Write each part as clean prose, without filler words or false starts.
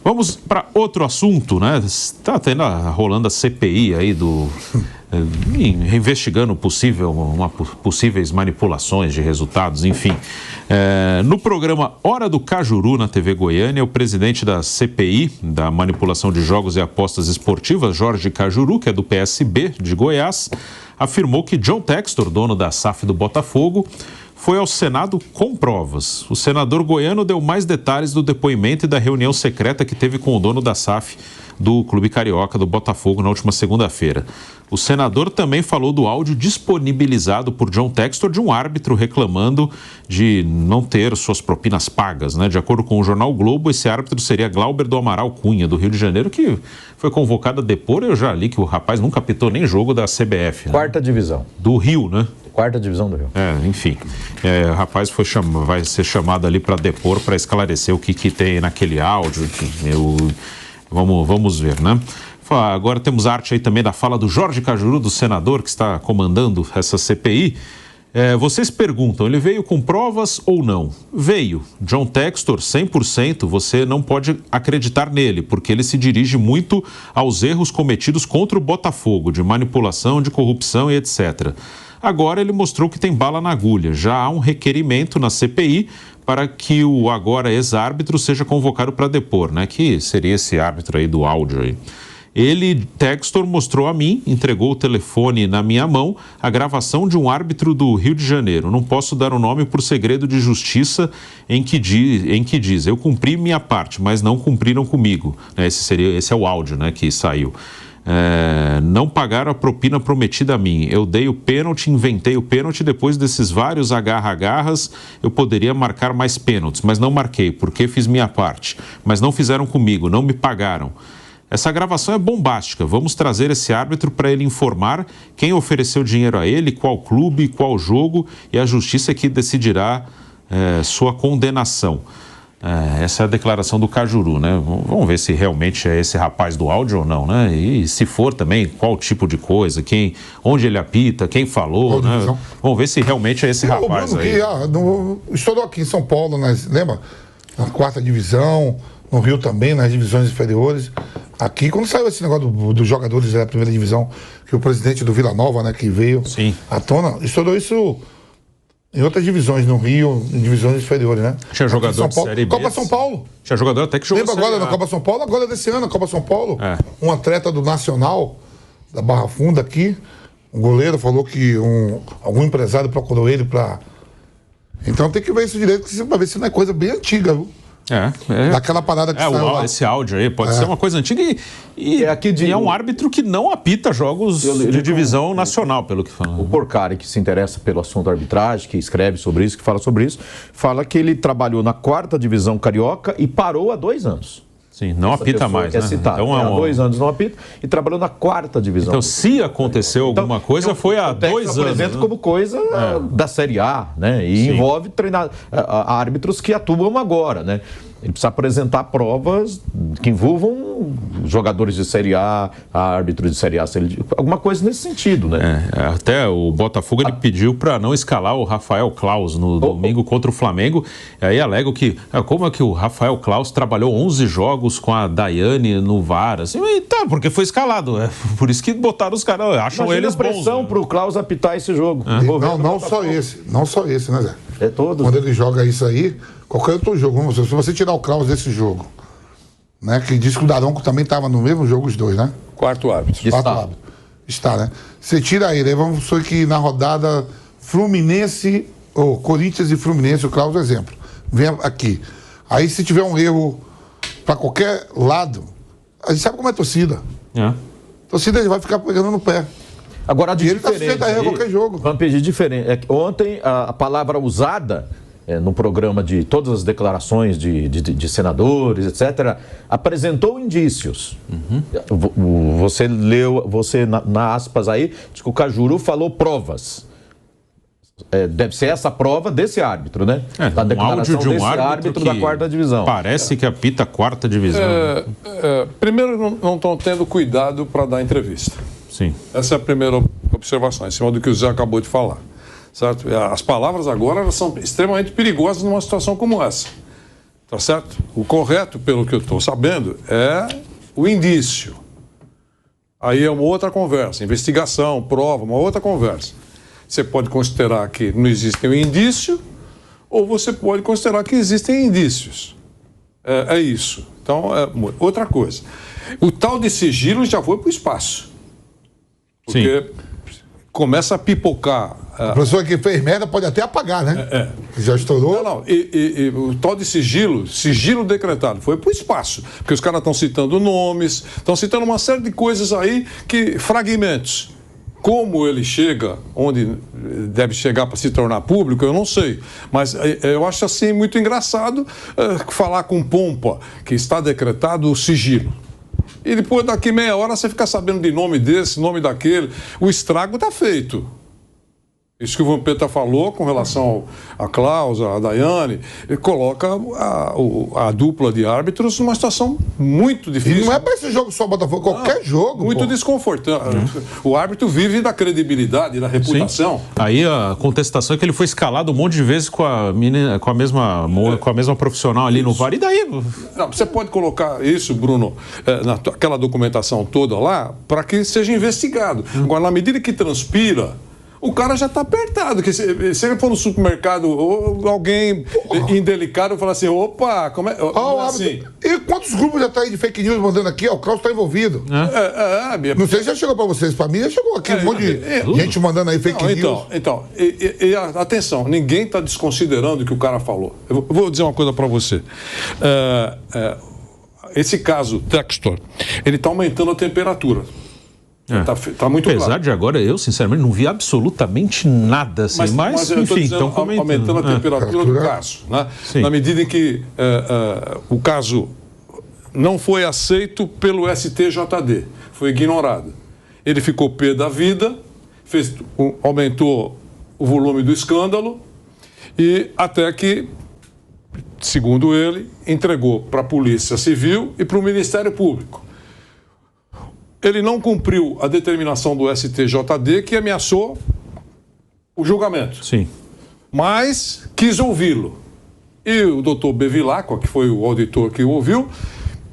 Vamos para outro assunto, né? Está rolando a CPI aí investigando possíveis manipulações de resultados, enfim. No programa Hora do Cajuru, na TV Goiânia, o presidente da CPI, da manipulação de jogos e apostas esportivas, Jorge Cajuru, que é do PSB de Goiás, afirmou que John Textor, dono da SAF do Botafogo, foi ao Senado com provas. O senador goiano deu mais detalhes do depoimento e da reunião secreta que teve com o dono da SAF do Clube Carioca do Botafogo na última segunda-feira. O senador também falou do áudio disponibilizado por John Textor de um árbitro reclamando de não ter suas propinas pagas, né? De acordo com o jornal Globo, esse árbitro seria Glauber do Amaral Cunha, do Rio de Janeiro, que foi convocado a depor. Eu já li que o rapaz nunca apitou nem jogo da CBF. Quarta divisão. Do Rio, né? Quarta divisão do Rio. Enfim. O rapaz vai ser chamado ali para depor, para esclarecer o que tem naquele áudio. Vamos ver, né? Agora temos arte aí também da fala do Jorge Cajuru, do senador que está comandando essa CPI. Vocês perguntam, ele veio com provas ou não? Veio. John Textor, 100%, você não pode acreditar nele, porque ele se dirige muito aos erros cometidos contra o Botafogo, de manipulação, de corrupção e etc. Agora ele mostrou que tem bala na agulha. Já há um requerimento na CPI para que o agora ex-árbitro seja convocado para depor, né? Que seria esse árbitro aí do áudio aí. Ele, Textor, mostrou a mim, entregou o telefone na minha mão, a gravação de um árbitro do Rio de Janeiro. Não posso dar o nome por segredo de justiça em que diz, eu cumpri minha parte, mas não cumpriram comigo. Esse é o áudio, né, que saiu. Não pagaram a propina prometida a mim. Eu dei o pênalti, inventei o pênalti. Depois desses vários agarra-agarras, eu poderia marcar mais pênaltis, mas não marquei, porque fiz minha parte. Mas não fizeram comigo, não me pagaram. Essa gravação é bombástica. Vamos trazer esse árbitro para ele informar quem ofereceu dinheiro a ele, qual clube, qual jogo, e a justiça é que decidirá sua condenação. Essa é a declaração do Cajuru, né? Vamos ver se realmente é esse rapaz do áudio ou não, né? E se for também, qual tipo de coisa, onde ele apita, quem falou, né? Vamos ver se realmente é esse rapaz Bruno, aí. Estourou aqui em São Paulo, lembra? Na quarta divisão, no Rio também, nas divisões inferiores. Aqui, quando saiu esse negócio dos jogadores da primeira divisão, que o presidente do Vila Nova, né, que veio à tona, estourou isso em outras divisões, no Rio, em divisões inferiores, né? Tinha jogador de Série B. Copa São Paulo. Tinha jogador até que jogou. Lembra agora na Copa São Paulo? Agora desse ano, na Copa São Paulo. Um atleta do Nacional, da Barra Funda aqui, um goleiro, falou que algum empresário procurou ele para... Então tem que ver isso direito, para ver se não é coisa bem antiga, viu? Daquela parada que saiu lá. Esse áudio aí pode ser uma coisa antiga e é um árbitro que não apita jogos de divisão nacional, pelo que fala. O Porcari, que se interessa pelo assunto da arbitragem, que escreve sobre isso, que fala sobre isso, fala que ele trabalhou na quarta divisão carioca e parou há 2 anos. Sim, não apita mais, né? Então, há 2 anos não apita e trabalhou na quarta divisão. Então, se aconteceu alguma coisa, foi há 2 anos. Apresenta como coisa da Série A, né? E envolve árbitros que atuam agora, né? Ele precisa apresentar provas que envolvam jogadores de Série A, árbitros de Série A, alguma coisa nesse sentido, né? Até o Botafogo ele pediu para não escalar o Rafael Claus no domingo contra o Flamengo. E aí alegam que como é que o Rafael Claus trabalhou 11 jogos com a Daiane no VAR, assim, porque foi escalado. Por isso que botaram os caras, acham eles bons. Pressão para o Claus apitar esse jogo. Não só esse, né, Zé? É todos. Quando ele joga isso aí, qualquer outro jogo, se você tirar o Klaus desse jogo, né? Que diz que o Daronco também estava no mesmo jogo, os dois, né? Quarto árbitro. Está, né? Você tira ele, aí vamos supor que na rodada Fluminense, ou Corinthians e Fluminense, o Klaus é exemplo. Vem aqui. Aí se tiver um erro para qualquer lado, a gente sabe como é a torcida. A torcida vai ficar pegando no pé. Agora, ele está sujeito a erro em qualquer jogo. Vamos pedir diferente. Ontem, a palavra usada no programa de todas as declarações de senadores, etc., apresentou indícios. Você leu, na aspas aí, diz que o Cajuru falou provas. Deve ser essa prova desse árbitro, né? Da declaração de um árbitro da quarta divisão. Parece que apita a quarta divisão. Primeiro, não estão tendo cuidado para dar entrevista. Sim. Essa é a primeira observação, em cima do que o Zé acabou de falar. Certo? As palavras agora elas são extremamente perigosas numa situação como essa. Tá certo? O correto, pelo que eu estou sabendo, é o indício. Aí é uma outra conversa. Investigação, prova, uma outra conversa. Você pode considerar que não existe um indício, ou você pode considerar que existem indícios. É isso. Então, é outra coisa. O tal de sigilo já foi para o espaço. Porque começa a pipocar. A pessoa que fez merda pode até apagar, né? Já estourou. Não. E o tal de sigilo decretado, foi para o espaço. Porque os caras estão citando nomes, estão citando uma série de coisas aí, fragmentos. Como ele chega, onde deve chegar para se tornar público, eu não sei. Mas eu acho assim muito engraçado falar com pompa que está decretado o sigilo. E depois, daqui meia hora, você fica sabendo de nome desse, nome daquele. O estrago está feito. Isso que o Vampeta falou com relação à Cláudia, à Daiane, coloca a dupla de árbitros numa situação muito difícil. E não é para esse jogo só Botafogo, qualquer jogo. Muito desconfortante. O árbitro vive da credibilidade, da reputação. Sim. Aí a contestação é que ele foi escalado um monte de vezes com a mesma profissional ali no VAR. E daí? Não, você pode colocar isso, Bruno, naquela documentação toda lá, para que seja investigado. Agora, na medida que transpira, o cara já está apertado. Que se ele for no supermercado ou alguém indelicado falar assim, opa, como é? Assim. E quantos grupos já tá aí de fake news mandando aqui? O Klaus está envolvido. Não sei se já chegou para vocês. Para mim já chegou aqui um monte de gente mandando aí fake news. Então, atenção, ninguém está desconsiderando o que o cara falou. Eu vou dizer uma coisa para você. Esse caso, Textor, ele está aumentando a temperatura. Tá muito Apesar claro. de agora, eu sinceramente não vi absolutamente nada assim, mas enfim, estão aumentando a temperatura do caso, né? Na medida em que o caso não foi aceito pelo STJD, foi ignorado. Ele ficou pé da vida, aumentou o volume do escândalo e até que, segundo ele, entregou para a Polícia Civil e para o Ministério Público. Ele não cumpriu a determinação do STJD que ameaçou o julgamento. Sim. Mas quis ouvi-lo. E o doutor Bevilacqua, que foi o auditor que o ouviu,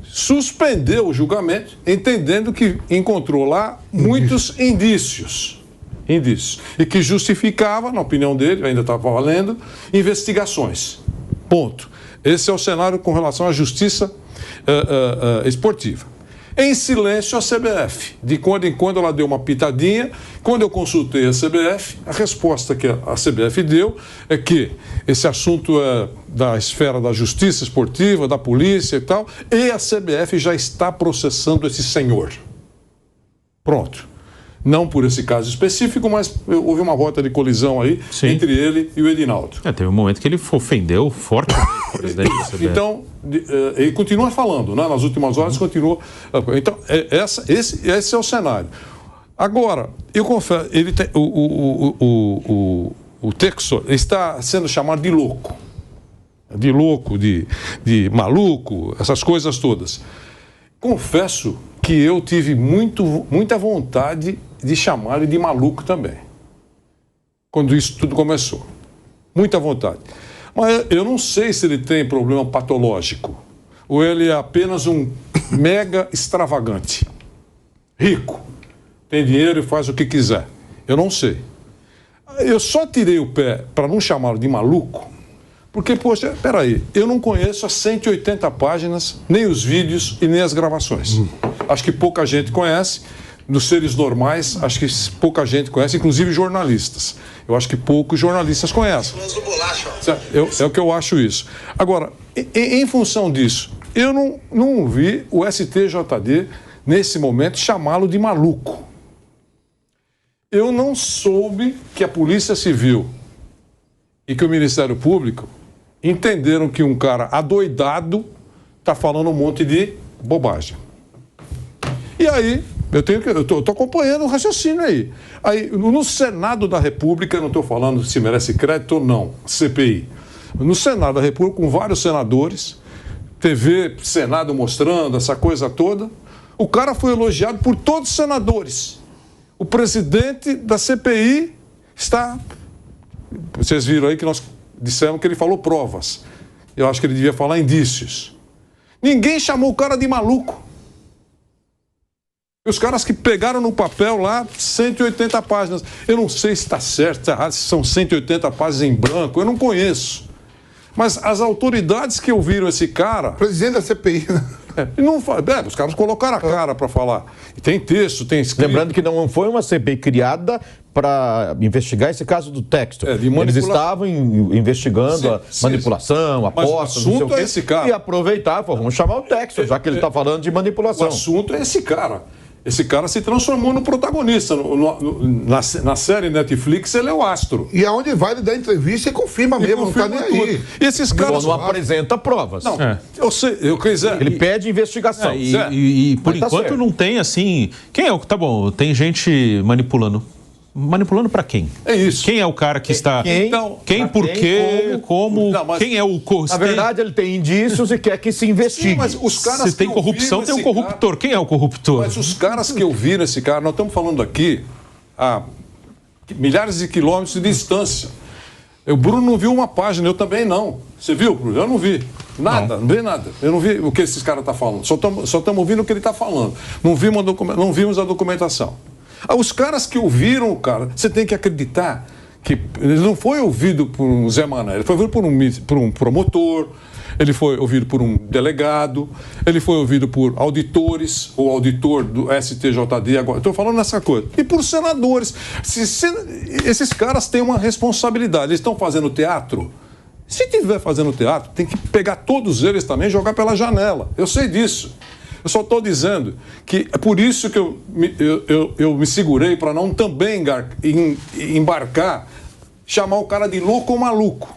suspendeu o julgamento, entendendo que encontrou lá muitos indícios. E que justificava, na opinião dele, ainda estava valendo, investigações. Ponto. Esse é o cenário com relação à justiça esportiva. Em silêncio a CBF. De quando em quando ela deu uma pitadinha. Quando eu consultei a CBF, a resposta que a CBF deu é que esse assunto é da esfera da justiça esportiva, da polícia e tal, e a CBF já está processando esse senhor. Pronto. Não por esse caso específico, mas houve uma rota de colisão aí entre ele e o Edinaldo. Teve um momento que ele ofendeu fortemente o presidente da CBF. Então, ele continua falando, né? Nas últimas horas continuou. Então, esse é o cenário. Agora, eu confesso, o Textor está sendo chamado de louco. De maluco, essas coisas todas. Confesso que eu tive muita vontade de chamar ele de maluco também. Quando isso tudo começou. Muita vontade. Mas eu não sei se ele tem problema patológico. Ou ele é apenas um mega extravagante. Rico. Tem dinheiro e faz o que quiser. Eu não sei. Eu só tirei o pé para não chamá-lo de maluco, porque, poxa, peraí, eu não conheço as 180 páginas, nem os vídeos e nem as gravações. Acho que pouca gente conhece. Nos seres normais, acho que pouca gente conhece, inclusive jornalistas. Eu acho que poucos jornalistas conhecem. É o que eu acho isso. Agora, em função disso, eu não vi o STJD, nesse momento, chamá-lo de maluco. Eu não soube que a Polícia Civil e que o Ministério Público entenderam que um cara adoidado está falando um monte de bobagem. E aí, eu tô acompanhando o raciocínio aí. Aí, no Senado da República, não estou falando se merece crédito ou não, CPI. No Senado da República, com vários senadores, TV, Senado mostrando essa coisa toda, o cara foi elogiado por todos os senadores. O presidente da CPI está... Vocês viram aí que nós dissemos que ele falou provas. Eu acho que ele devia falar indícios. Ninguém chamou o cara de maluco. Os caras que pegaram no papel lá 180 páginas. Eu não sei se está certo, se está errado, se são 180 páginas em branco, eu não conheço. Mas as autoridades que ouviram esse cara... Presidente da CPI, né? Os caras colocaram a cara para falar. E tem texto, tem escrito. Lembrando que não foi uma CPI criada para investigar esse caso do Textor. Eles estavam investigando a manipulação, apostas, mas o assunto é esse cara. E aproveitaram, vamos chamar o Textor, já que ele está falando de manipulação. O assunto é esse cara. Esse cara se transformou no protagonista. Na série Netflix, ele é o astro. E aonde vai, ele dá entrevista e confirma mesmo, não está nem aí. Esses caras não apresenta provas. Não, eu quiser. Ele pede investigação. E por enquanto não tem assim... Quem é o... Tá bom, tem gente manipulando. Manipulando para quem? É isso. Quem é o cara que está... Quem, por quê, como... Não, mas... Quem é o... Na verdade, ele tem indícios e quer que se investigue. Sim, mas os caras se tem corrupção, tem um corruptor. Cara... Quem é o corruptor? Mas os caras que ouviram esse cara... Nós estamos falando aqui a milhares de quilômetros de distância. O Bruno não viu uma página, eu também não. Você viu, Bruno? Eu não vi. Nada, não vi nada. Eu não vi o que esses caras estão falando. Só estamos ouvindo o que ele está falando. Não vimos a documentação. Os caras que ouviram o cara, você tem que acreditar que ele não foi ouvido por um Zé Mané, ele foi ouvido por um promotor, ele foi ouvido por um delegado, ele foi ouvido por auditores, o auditor do STJD, agora estou falando nessa coisa, e por senadores. Esses caras têm uma responsabilidade, eles estão fazendo teatro. Se estiver fazendo teatro, tem que pegar todos eles também e jogar pela janela. Eu sei disso. Eu só estou dizendo que é por isso que eu me segurei para não também embarcar, chamar o cara de louco ou maluco.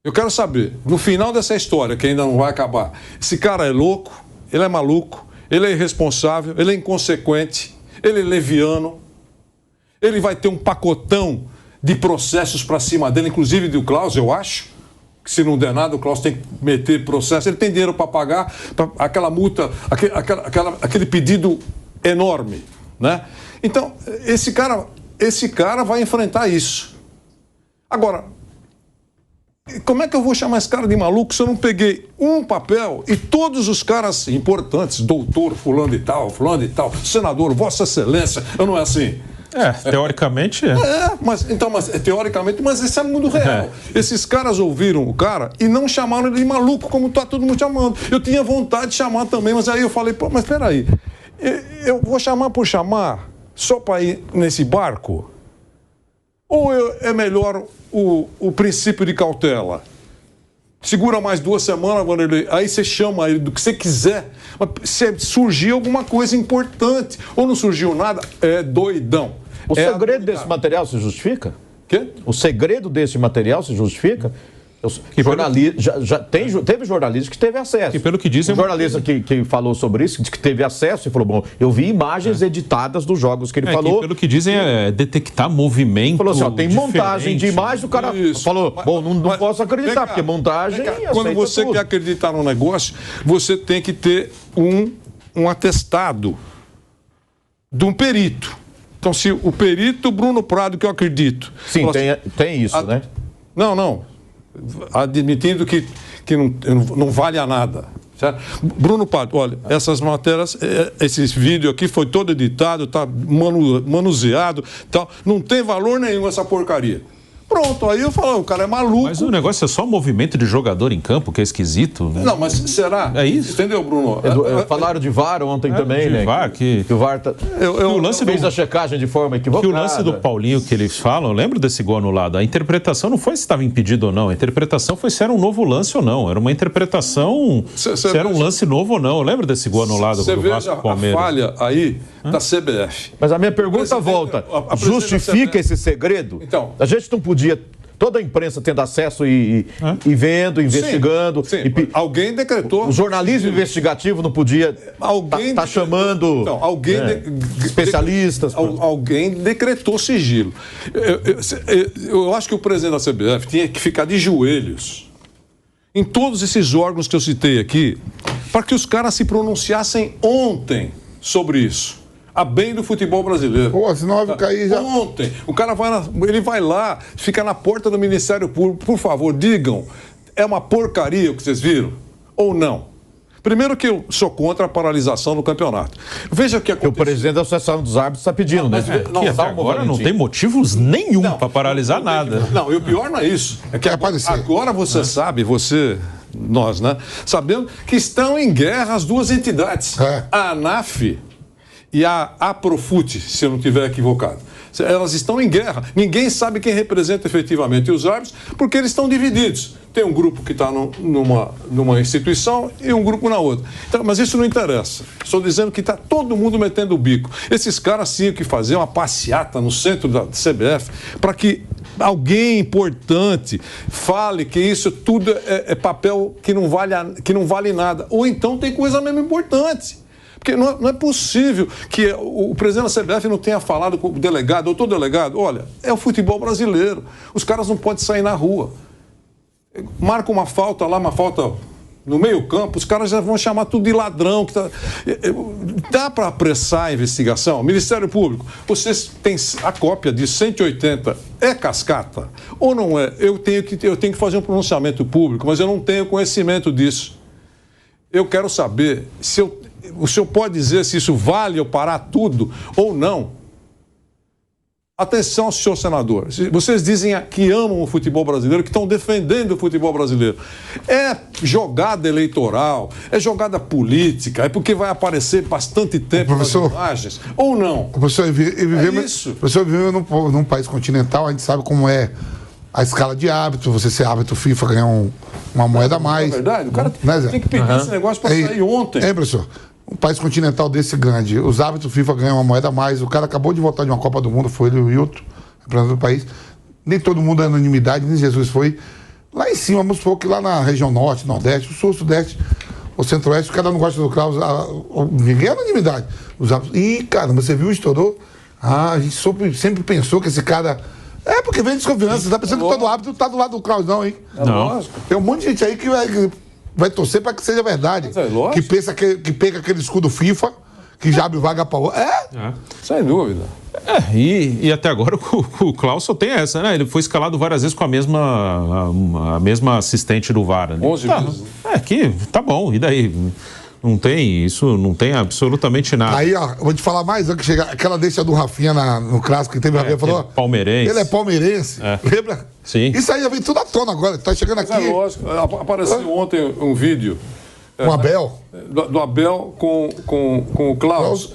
Eu quero saber, no final dessa história, que ainda não vai acabar, esse cara é louco, ele é maluco, ele é irresponsável, ele é inconsequente, ele é leviano, ele vai ter um pacotão de processos para cima dele, inclusive do Klaus, eu acho. Se não der nada, o Klaus tem que meter processo. Ele tem dinheiro para pagar aquela multa, aquele pedido enorme, né? Então, esse cara vai enfrentar isso. Agora, como é que eu vou chamar esse cara de maluco se eu não peguei um papel e todos os caras importantes, doutor, fulano e tal, senador, Vossa Excelência, eu não é assim? Teoricamente é. Mas teoricamente, mas esse é o mundo real. Esses caras ouviram o cara e não chamaram ele de maluco, como tá todo mundo chamando. Eu tinha vontade de chamar também, mas aí eu falei, mas peraí, eu vou chamar por chamar só para ir nesse barco? Ou é melhor o princípio de cautela? Segura mais 2 semanas, aí você chama ele do que você quiser. Mas se surgir alguma coisa importante ou não surgiu nada, é doidão. O segredo desse material se justifica? Quê? O segredo desse material se justifica? Teve jornalista que teve acesso. E pelo que dizem, um jornalista que falou sobre isso, que teve acesso e falou, bom, eu vi imagens editadas dos jogos que ele falou. Que pelo que dizem é detectar movimento. Falou assim, tem montagem de imagem, o cara falou, bom, não posso acreditar, porque montagem... Quando você quer acreditar num negócio, você tem que ter um atestado de um perito. Então, se o perito Bruno Prado, que eu acredito... Sim, tem isso, né? Não. Admitindo que não vale a nada. Certo? Bruno Prado, olha, essas matérias, esse vídeo aqui foi todo editado, está manuseado, tal, não tem valor nenhum essa porcaria. Pronto, aí eu falo, o cara é maluco. Mas o negócio é só movimento de jogador em campo, que é esquisito, né? Não, mas será? É isso? Entendeu, Bruno? Falaram de VAR ontem também, né? VAR, que o VAR fez a checagem de forma equivocada. Que o lance do Paulinho que eles falam, eu lembro desse gol anulado, a interpretação não foi se estava impedido ou não, a interpretação foi se era um novo lance ou não, era uma interpretação se era um lance novo ou não, eu lembro desse gol anulado pro Vasco Palmeiras. Você veja a falha aí da CBF. Mas a minha pergunta volta, justifica esse segredo? Então, a gente não podia, toda a imprensa tendo acesso e vendo, investigando. Sim. Alguém decretou. O jornalismo investigativo não podia estar chamando especialistas. Alguém decretou sigilo. Eu acho que o presidente da CBF tinha que ficar de joelhos em todos esses órgãos que eu citei aqui, para que os caras se pronunciassem ontem sobre isso. A bem do futebol brasileiro. Pô, senão vai cair já. Ontem. O cara vai lá, fica na porta do Ministério Público. Por favor, digam. é uma porcaria o que vocês viram? Ou não? Primeiro que eu sou contra a paralisação do campeonato. Veja o que aconteceu. O presidente da Associação dos Árbitros está pedindo, né? Agora não tem motivos nenhum para paralisar nada. Não, e o pior não é isso. É que agora você sabe, nós, né? Sabendo que estão em guerra as duas entidades. A ANAF e a Aprofute, se eu não estiver equivocado. Elas estão em guerra. Ninguém sabe quem representa efetivamente os árbitros, porque eles estão divididos. Tem um grupo que está numa instituição e um grupo na outra. Então, mas isso não interessa. Estou dizendo que está todo mundo metendo o bico. Esses caras tinham que fazer uma passeata no centro da CBF para que alguém importante fale que isso tudo é papel que não vale nada. Ou então tem coisa mesmo importante. Porque não é possível que o presidente da CBF não tenha falado com o delegado, doutor delegado, olha, é o futebol brasileiro, os caras não podem sair na rua. Marca uma falta lá, uma falta no meio campo, os caras já vão chamar tudo de ladrão. Dá para apressar a investigação? Ministério Público, vocês têm a cópia de 180, é cascata? Ou não é? Eu tenho que fazer um pronunciamento público, mas eu não tenho conhecimento disso. Eu quero saber se o senhor pode dizer se isso vale eu parar tudo ou não? Atenção, senhor senador. Vocês dizem que amam o futebol brasileiro, que estão defendendo o futebol brasileiro. É jogada eleitoral, é jogada política, é porque vai aparecer bastante tempo nas imagens, ou não? Professor, vivemos num país continental, a gente sabe como é a escala de árbitro, você ser árbitro FIFA ganhar uma moeda a mais. É verdade, o cara tem que pedir esse negócio para sair ontem. É, professor. Um país continental desse grande, os árbitros FIFA ganham uma moeda a mais, o cara acabou de voltar de uma Copa do Mundo, foi ele e o Hilton, representante do país. Nem todo mundo é unanimidade, nem Jesus foi. Lá em cima, vamos supor que lá na região norte, nordeste, o sul, sudeste, o centro-oeste, cada um não gosta do Klaus, ninguém é unanimidade. Os árbitros, cara, você viu, estourou? A gente sempre pensou que esse cara... É, porque vem desconfiança, você tá pensando que todo árbitro tá do lado do Klaus, não, hein? Não. Tem um monte de gente aí que vai torcer para que seja verdade. Que pensa que pega aquele escudo FIFA, que já abre vaga para outro. Sem dúvida. E até agora o Klaus só tem essa, né? Ele foi escalado várias vezes com a mesma assistente do VAR. Né? 11 vezes. Que tá bom, e daí? Não tem absolutamente nada. Aí, ó, vou te falar mais, que chega aquela deixa do Rafinha no clássico que teve, Rafinha falou. Palmeirense. Ele é palmeirense, lembra? Sim. Isso aí já vem tudo à tona agora, tá chegando aqui. É lógico, apareceu ontem um vídeo. Com o Abel. Do Abel com o Klaus.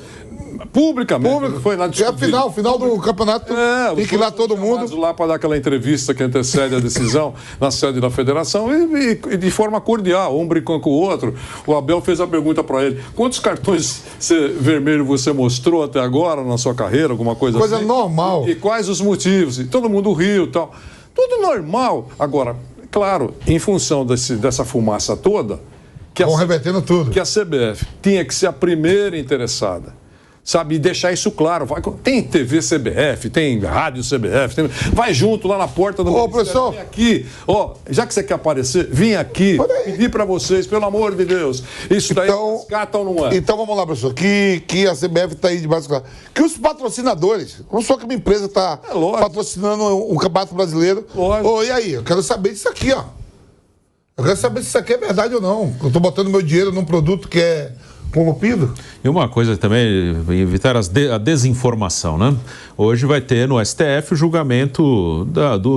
Publicamente. Foi lá discutir. É final do campeonato. Tem que ir lá todo mundo. Lá para dar aquela entrevista que antecede a decisão na sede da federação e de forma cordial, um brincando com o outro. O Abel fez a pergunta para ele: quantos cartões vermelhos você mostrou até agora na sua carreira? Alguma coisa assim? Coisa normal. E quais os motivos? E todo mundo riu e tal. Tudo normal. Agora, claro, em função dessa fumaça toda, vão revertendo tudo. Que a CBF tinha que ser a primeira interessada. Sabe, e deixar isso claro. Tem TV CBF, tem rádio CBF, vai junto lá na porta do professor, vem aqui, já que você quer aparecer, vim aqui pedir para vocês, pelo amor de Deus, isso daí rescata ou não é? Então vamos lá, professor, que a CBF está aí debaixo do... Que os patrocinadores, não só que uma empresa está patrocinando um campeonato brasileiro. E aí, eu quero saber disso aqui, ó. Eu quero saber se isso aqui é verdade ou não. Eu estou botando meu dinheiro num produto que é corrompido. E uma coisa também, evitar a desinformação, né? Hoje vai ter no STF o julgamento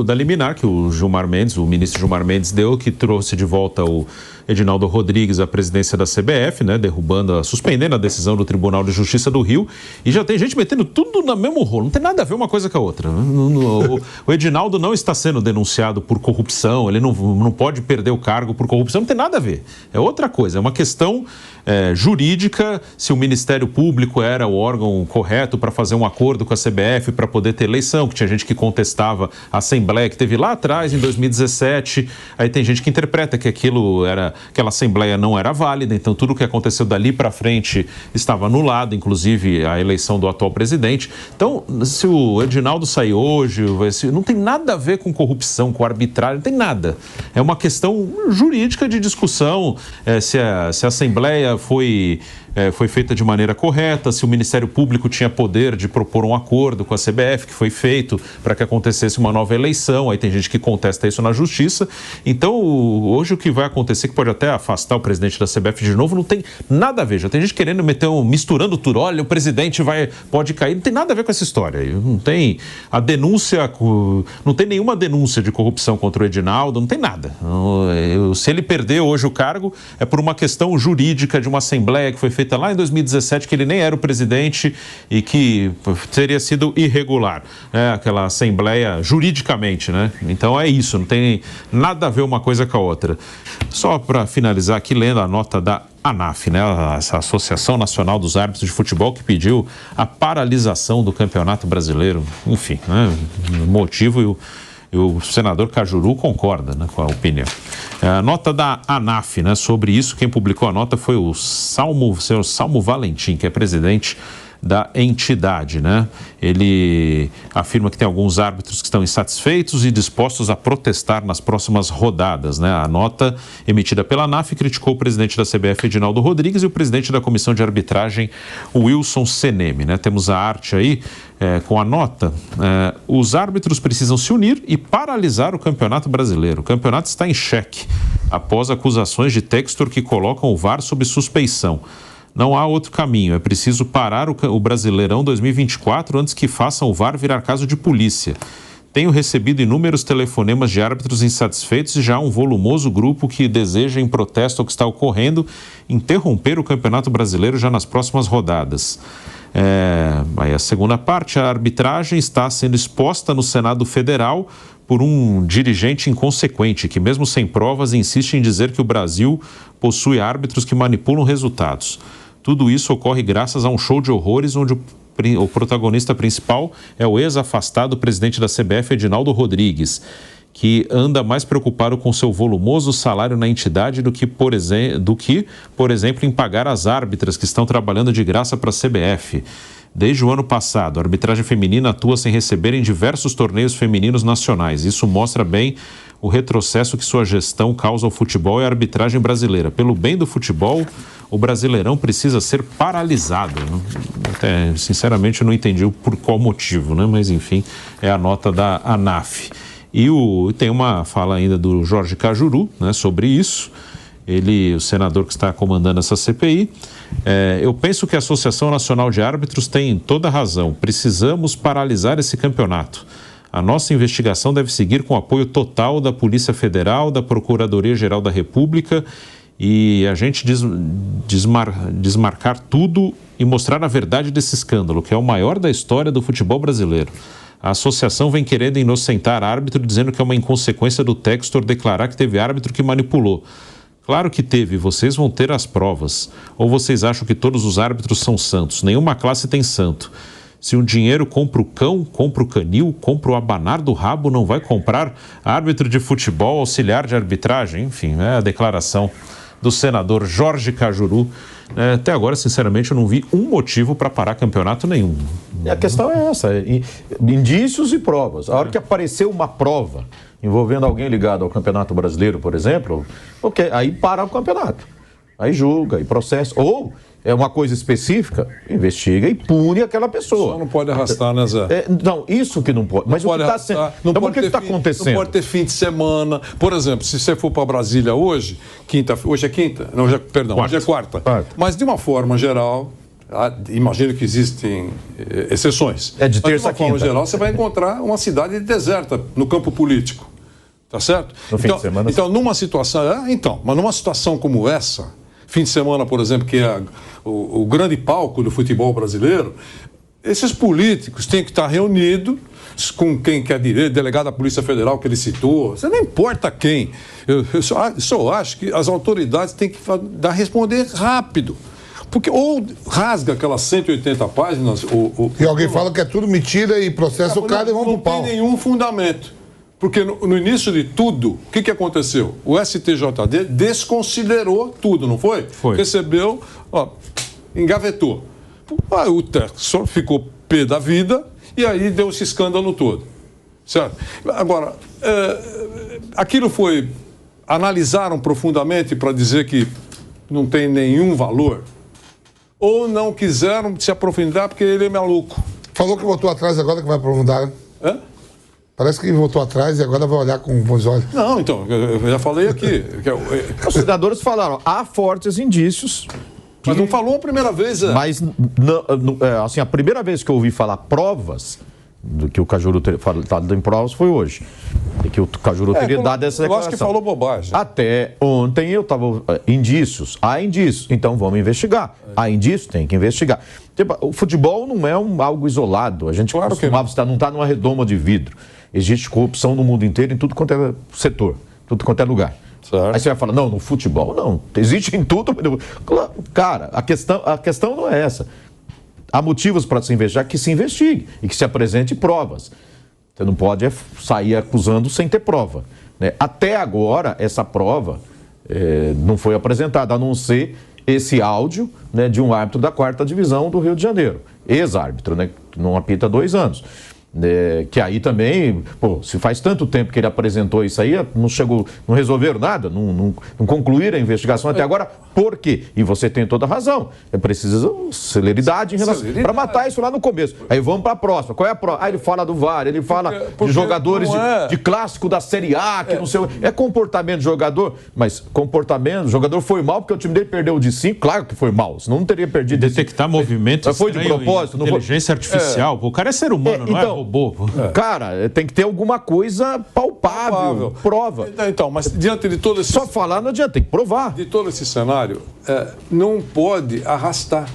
da liminar que o ministro Gilmar Mendes deu, que trouxe de volta o Edinaldo Rodrigues à presidência da CBF, né? Suspendendo a decisão do Tribunal de Justiça do Rio. E já tem gente metendo tudo no mesmo rolo. Não tem nada a ver uma coisa com a outra. O Edinaldo não está sendo denunciado por corrupção, ele não pode perder o cargo por corrupção, não tem nada a ver. É outra coisa, é uma questão jurídica, se o Ministério Público era o órgão correto para fazer um acordo com a CBF para poder ter eleição, que tinha gente que contestava a Assembleia que teve lá atrás, em 2017. Aí tem gente que interpreta que aquilo era aquela Assembleia não era válida, então tudo o que aconteceu dali para frente estava anulado, inclusive a eleição do atual presidente. Então, se o Edinaldo sair hoje, não tem nada a ver com corrupção, com arbitragem, não tem nada. É uma questão jurídica de discussão, se a Assembleia foi feita de maneira correta, se o Ministério Público tinha poder de propor um acordo com a CBF, que foi feito para que acontecesse uma nova eleição. Aí tem gente que contesta isso na Justiça. Então, hoje o que vai acontecer, que pode até afastar o presidente da CBF de novo, não tem nada a ver. Já tem gente querendo misturando tudo. Olha, o presidente pode cair. Não tem nada a ver com essa história. Não tem a denúncia, não tem nenhuma denúncia de corrupção contra o Edinaldo, não tem nada. Se ele perder hoje o cargo, é por uma questão jurídica de uma Assembleia que foi feita lá em 2017, que ele nem era o presidente e que teria sido irregular, né? Aquela Assembleia juridicamente, né? Então é isso, não tem nada a ver uma coisa com a outra. Só para finalizar aqui, lendo a nota da ANAF, né? Essa Associação Nacional dos Árbitros de Futebol, que pediu a paralisação do Campeonato Brasileiro. Enfim, né? O motivo e o senador Cajuru concorda, né, com a opinião. A nota da ANAF, né, sobre isso, quem publicou a nota foi o senhor Salmo Valentim, que é presidente da entidade, né? Ele afirma que tem alguns árbitros que estão insatisfeitos e dispostos a protestar nas próximas rodadas, né? A nota emitida pela ANAF criticou o presidente da CBF, Edinaldo Rodrigues, e o presidente da Comissão de Arbitragem, Wilson Seneme, né? Temos a arte aí com a nota. Os árbitros precisam se unir e paralisar o Campeonato Brasileiro. O campeonato está em xeque após acusações de Textor que colocam o VAR sob suspeição. Não há outro caminho, é preciso parar o Brasileirão 2024 antes que façam o VAR virar caso de polícia. Tenho recebido inúmeros telefonemas de árbitros insatisfeitos e já há um volumoso grupo que deseja, em protesto ao que está ocorrendo, interromper o Campeonato Brasileiro já nas próximas rodadas. Aí a segunda parte, a arbitragem está sendo exposta no Senado Federal por um dirigente inconsequente que, mesmo sem provas, insiste em dizer que o Brasil possui árbitros que manipulam resultados. Tudo isso ocorre graças a um show de horrores onde o protagonista principal é o ex-afastado presidente da CBF, Edinaldo Rodrigues, que anda mais preocupado com seu volumoso salário na entidade do que, por exemplo, em pagar as árbitras que estão trabalhando de graça para a CBF. Desde o ano passado, a arbitragem feminina atua sem receber em diversos torneios femininos nacionais. Isso mostra bem o retrocesso que sua gestão causa ao futebol e à arbitragem brasileira. Pelo bem do futebol, o Brasileirão precisa ser paralisado. Até, sinceramente, eu não entendi por qual motivo, né? Mas, enfim, é a nota da ANAF. E tem uma fala ainda do Jorge Cajuru, né, sobre isso. Ele, o senador que está comandando essa CPI, eu penso que a Associação Nacional de Árbitros tem toda a razão. Precisamos paralisar esse campeonato. A nossa investigação deve seguir com apoio total da Polícia Federal, da Procuradoria-Geral da República e a gente desmarcar tudo e mostrar a verdade desse escândalo, que é o maior da história do futebol brasileiro. A associação vem querendo inocentar árbitro, dizendo que é uma inconsequência do Textor declarar que teve árbitro que manipulou. Claro que teve, vocês vão ter as provas. Ou vocês acham que todos os árbitros são santos? Nenhuma classe tem santo. Se um dinheiro compra o cão, compra o canil, compra o abanar do rabo, não vai comprar árbitro de futebol, auxiliar de arbitragem? Enfim, é a declaração do senador Jorge Cajuru. Até agora, sinceramente, eu não vi um motivo para parar campeonato nenhum. A questão é essa, indícios e provas. A hora que apareceu uma prova envolvendo alguém ligado ao Campeonato Brasileiro, por exemplo, aí para o campeonato. Aí julga, aí processa. Ou é uma coisa específica, investiga e pune aquela pessoa. Só não pode arrastar, né, Zé? Não, isso que não pode. Mas o que está sendo. Então, o que está acontecendo? Não pode ter fim de semana. Por exemplo, se você for para Brasília hoje, hoje é quinta? Não, hoje é quarta. Mas, de uma forma geral, imagino que existem exceções. É de terça a quinta. De uma forma geral, você vai encontrar uma cidade deserta no campo político. Tá certo? No fim de semana. Então, numa situação. Mas numa situação como essa, fim de semana, por exemplo, que é o grande palco do futebol brasileiro, esses políticos têm que estar reunidos com quem quer direito, delegado da Polícia Federal que ele citou, você não importa quem. Eu só acho que as autoridades têm que responder rápido. Porque ou rasga aquelas 180 páginas... E alguém fala que é tudo mentira e processa o cara e vão pro pau. Não tem nenhum fundamento. Porque no início de tudo, o que aconteceu? O STJD desconsiderou tudo, não foi? Foi. Recebeu, engavetou. Aí o Textor ficou pé da vida e aí deu esse escândalo todo. Certo? Agora, aquilo foi... Analisaram profundamente para dizer que não tem nenhum valor? Ou não quiseram se aprofundar porque ele é maluco? Falou que voltou atrás agora que vai aprofundar, né? Hã? Parece que voltou atrás e agora vai olhar com bons olhos. Não, então, eu já falei aqui. Os senadores falaram, há fortes indícios. Mas não falou a primeira vez. Mas, assim, a primeira vez que eu ouvi falar provas, do que o Cajuru teria falado em provas foi hoje. E que o Cajuru teria dado essa declaração. Eu acho que falou bobagem. Até ontem eu estava... indícios. Há indícios. Então vamos investigar. Há indícios, tem que investigar. Tipo, o futebol não é algo isolado. A gente costumava estar, não está numa redoma de vidro. Existe corrupção no mundo inteiro, em tudo quanto é setor, tudo quanto é lugar. Certo. Aí você vai falar, não, no futebol não. Existe em tudo. Cara, a questão não é essa. Há motivos para se investigar, que se investigue e que se apresente provas. Você não pode sair acusando sem ter prova, né? Até agora, essa prova não foi apresentada, a não ser esse áudio, né, de um árbitro da 4ª divisão do Rio de Janeiro. Ex-árbitro, né, que não apita há 2 anos. Que aí também, se faz tanto tempo que ele apresentou isso aí, não resolveram nada, não concluíram a investigação até agora. Por quê? E você tem toda a razão. É preciso celeridade em relação para matar isso lá no começo. Aí vamos para a próxima. Qual é a próxima? Aí ele fala do VAR, ele fala de jogadores de clássico da Série A, que não sei. É comportamento de jogador, mas comportamento, o jogador foi mal porque o time dele perdeu de 5, claro que foi mal, senão não teria perdido. Detectar movimentos. Foi de propósito, não foi? Inteligência artificial. O cara é ser humano, não é robô. Cara, tem que ter alguma coisa palpável. Prova. Então, mas diante de todo esse... Só falar não adianta, tem que provar. De todo esse cenário, não pode arrastar.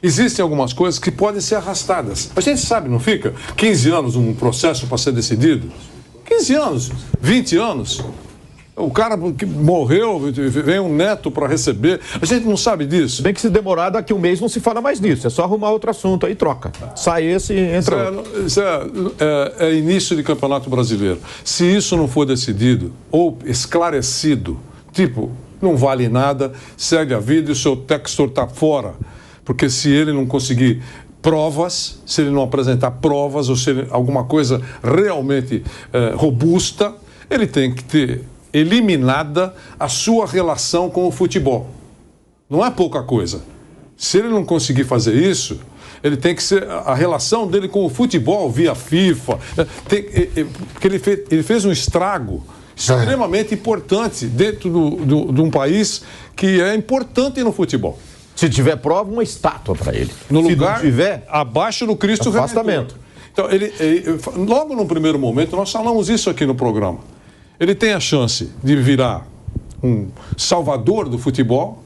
Existem algumas coisas que podem ser arrastadas. A gente sabe, não fica? 15 anos um processo para ser decidido? 15 anos, 20 anos. O cara que morreu, vem um neto para receber. A gente não sabe disso. Bem que se demorar, daqui um mês não se fala mais disso. É só arrumar outro assunto, aí troca. Sai esse e entra outro. Isso é início de Campeonato Brasileiro. Se isso não for decidido ou esclarecido, tipo, não vale nada, segue a vida e o seu Textor está fora. Porque se ele não conseguir provas, se ele não apresentar provas ou se ele, alguma coisa realmente robusta, ele tem que ter eliminada a sua relação com o futebol. Não é pouca coisa. Se ele não conseguir fazer isso, ele tem que ser a relação dele com o futebol via FIFA, porque ele fez um estrago extremamente importante dentro de um país que é importante no futebol. Se tiver prova, uma estátua para ele. No Se lugar não tiver, abaixo do Cristo afastamento. Redentor. Então, logo no primeiro momento, nós falamos isso aqui no programa. Ele tem a chance de virar um salvador do futebol,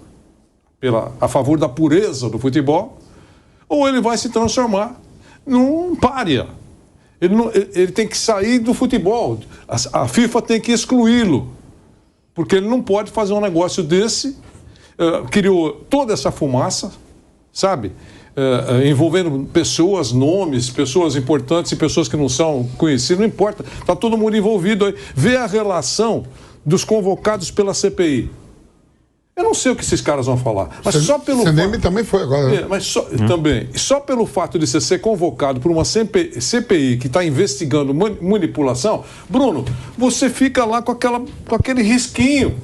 a favor da pureza do futebol, ou ele vai se transformar num pária. Ele tem que sair do futebol. A FIFA tem que excluí-lo, porque ele não pode fazer um negócio desse. Criou toda essa fumaça, sabe? Envolvendo pessoas, nomes, pessoas importantes e pessoas que não são conhecidas, não importa, está todo mundo envolvido aí. Vê a relação dos convocados pela CPI. Eu não sei o que esses caras vão falar, mas só pelo fato... também foi agora, né? Mas também, só pelo fato de você ser convocado por uma CPI que está investigando manipulação, Bruno, você fica lá com aquele risquinho.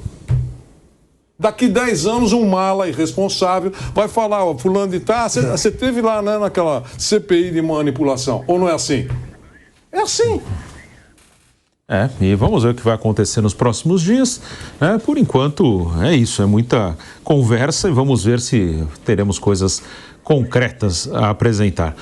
Daqui 10 anos, um mala irresponsável vai falar, fulano de tal, você teve lá, né, naquela CPI de manipulação, ou não é assim? É assim. E vamos ver o que vai acontecer nos próximos dias. Por enquanto, é isso, é muita conversa e vamos ver se teremos coisas concretas a apresentar.